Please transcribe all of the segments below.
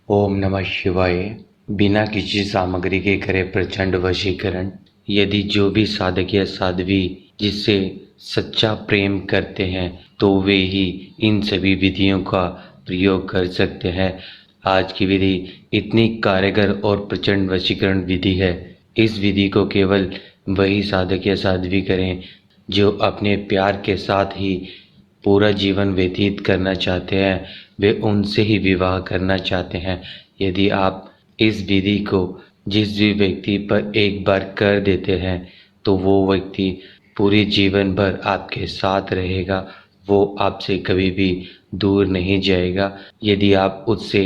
ओम नमः शिवाय। बिना किसी सामग्री के करे प्रचंड वशीकरण। यदि जो भी साधक या साध्वी जिससे सच्चा प्रेम करते हैं तो वे ही इन सभी विधियों का प्रयोग कर सकते हैं। आज की विधि इतनी कारगर और प्रचंड वशीकरण विधि है। इस विधि को केवल वही साधक या साध्वी करें जो अपने प्यार के साथ ही पूरा जीवन व्यतीत करना चाहते हैं, वे उनसे ही विवाह करना चाहते हैं। यदि आप इस विधि को जिस भी व्यक्ति पर एक बार कर देते हैं तो वो व्यक्ति पूरे जीवन भर आपके साथ रहेगा, वो आपसे कभी भी दूर नहीं जाएगा। यदि आप उससे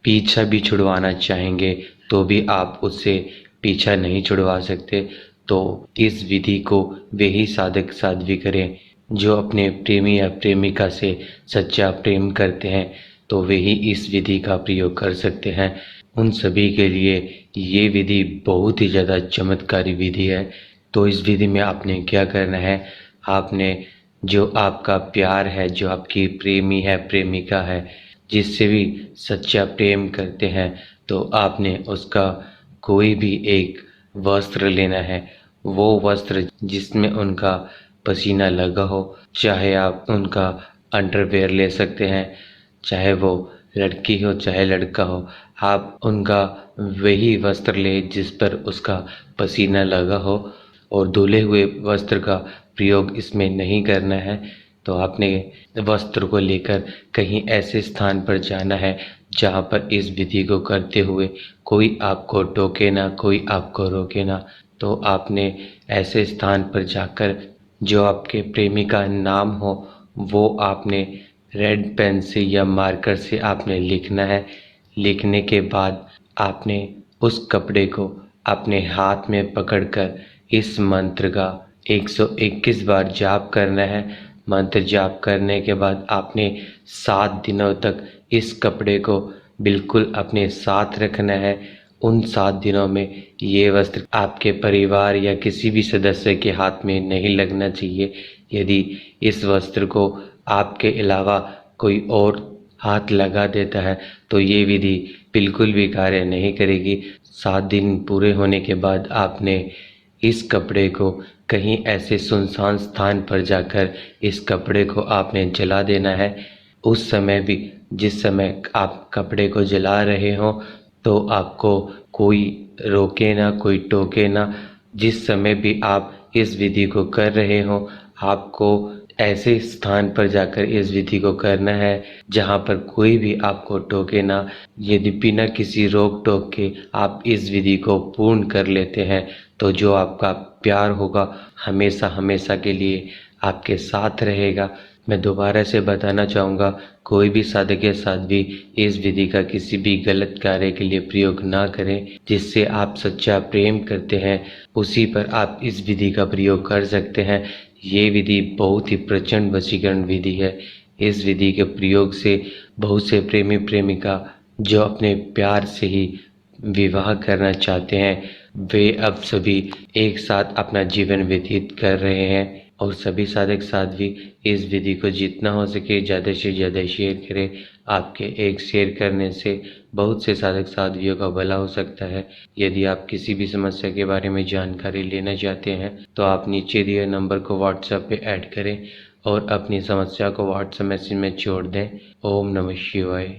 पीछा भी छुड़वाना चाहेंगे तो भी आप उससे पीछा नहीं छुड़वा सकते। तो इस विधि को वे ही साधक साध्वी करें जो अपने प्रेमी या प्रेमिका से सच्चा प्रेम करते हैं, तो वे ही इस विधि का प्रयोग कर सकते हैं। उन सभी के लिए ये विधि बहुत ही ज़्यादा चमत्कारी विधि है। तो इस विधि में आपने क्या करना है, आपने जो आपका प्यार है, जो आपकी प्रेमी है प्रेमिका है, जिससे भी सच्चा प्रेम करते हैं, तो आपने उसका कोई भी एक वस्त्र लेना है। वो वस्त्र जिसमें उनका पसीना लगा हो, चाहे आप उनका अंडरवेयर ले सकते हैं, चाहे वो लड़की हो चाहे लड़का हो, आप उनका वही वस्त्र ले जिस पर उसका पसीना लगा हो। और धुले हुए वस्त्र का प्रयोग इसमें नहीं करना है। तो आपने वस्त्र को लेकर कहीं ऐसे स्थान पर जाना है जहाँ पर इस विधि को करते हुए कोई आपको टोके ना, कोई आपको रोके ना। तो आपने ऐसे स्थान पर जाकर जो आपके प्रेमी का नाम हो वो आपने रेड पेन से या मार्कर से आपने लिखना है। लिखने के बाद आपने उस कपड़े को अपने हाथ में पकड़कर इस मंत्र का 121 बार जाप करना है। मंत्र जाप करने के बाद आपने 7 दिनों तक इस कपड़े को बिल्कुल अपने साथ रखना है। उन 7 दिनों में ये वस्त्र आपके परिवार या किसी भी सदस्य के हाथ में नहीं लगना चाहिए। यदि इस वस्त्र को आपके अलावा कोई और हाथ लगा देता है तो ये विधि बिल्कुल भी कार्य नहीं करेगी। 7 दिन पूरे होने के बाद आपने इस कपड़े को कहीं ऐसे सुनसान स्थान पर जाकर इस कपड़े को आपने जला देना है। उस समय भी जिस समय आप कपड़े को जला रहे हो तो आपको कोई रोके ना, कोई टोके ना। जिस समय भी आप इस विधि को कर रहे हो, आपको ऐसे स्थान पर जाकर इस विधि को करना है जहाँ पर कोई भी आपको टोके ना। यदि बिना किसी रोक टोक के आप इस विधि को पूर्ण कर लेते हैं तो जो आपका प्यार होगा हमेशा हमेशा के लिए आपके साथ रहेगा। मैं दोबारा से बताना चाहूँगा, कोई भी साधक या साध्वी इस विधि का किसी भी गलत कार्य के लिए प्रयोग ना करें। जिससे आप सच्चा प्रेम करते हैं उसी पर आप इस विधि का प्रयोग कर सकते हैं। ये विधि बहुत ही प्रचंड वशीकरण विधि है। इस विधि के प्रयोग से बहुत से प्रेमी प्रेमिका जो अपने प्यार से ही विवाह करना चाहते हैं, वे अब सभी एक साथ अपना जीवन व्यतीत कर रहे हैं। और सभी साधक साध्वी इस विधि को जितना हो सके ज़्यादा से ज़्यादा शेयर करें। आपके एक शेयर करने से बहुत से साधक साध्वियों का भला हो सकता है। यदि आप किसी भी समस्या के बारे में जानकारी लेना चाहते हैं तो आप नीचे दिए नंबर को व्हाट्सएप पे ऐड करें और अपनी समस्या को व्हाट्सएप मैसेज में छोड़ दें। ओम नमः शिवाय।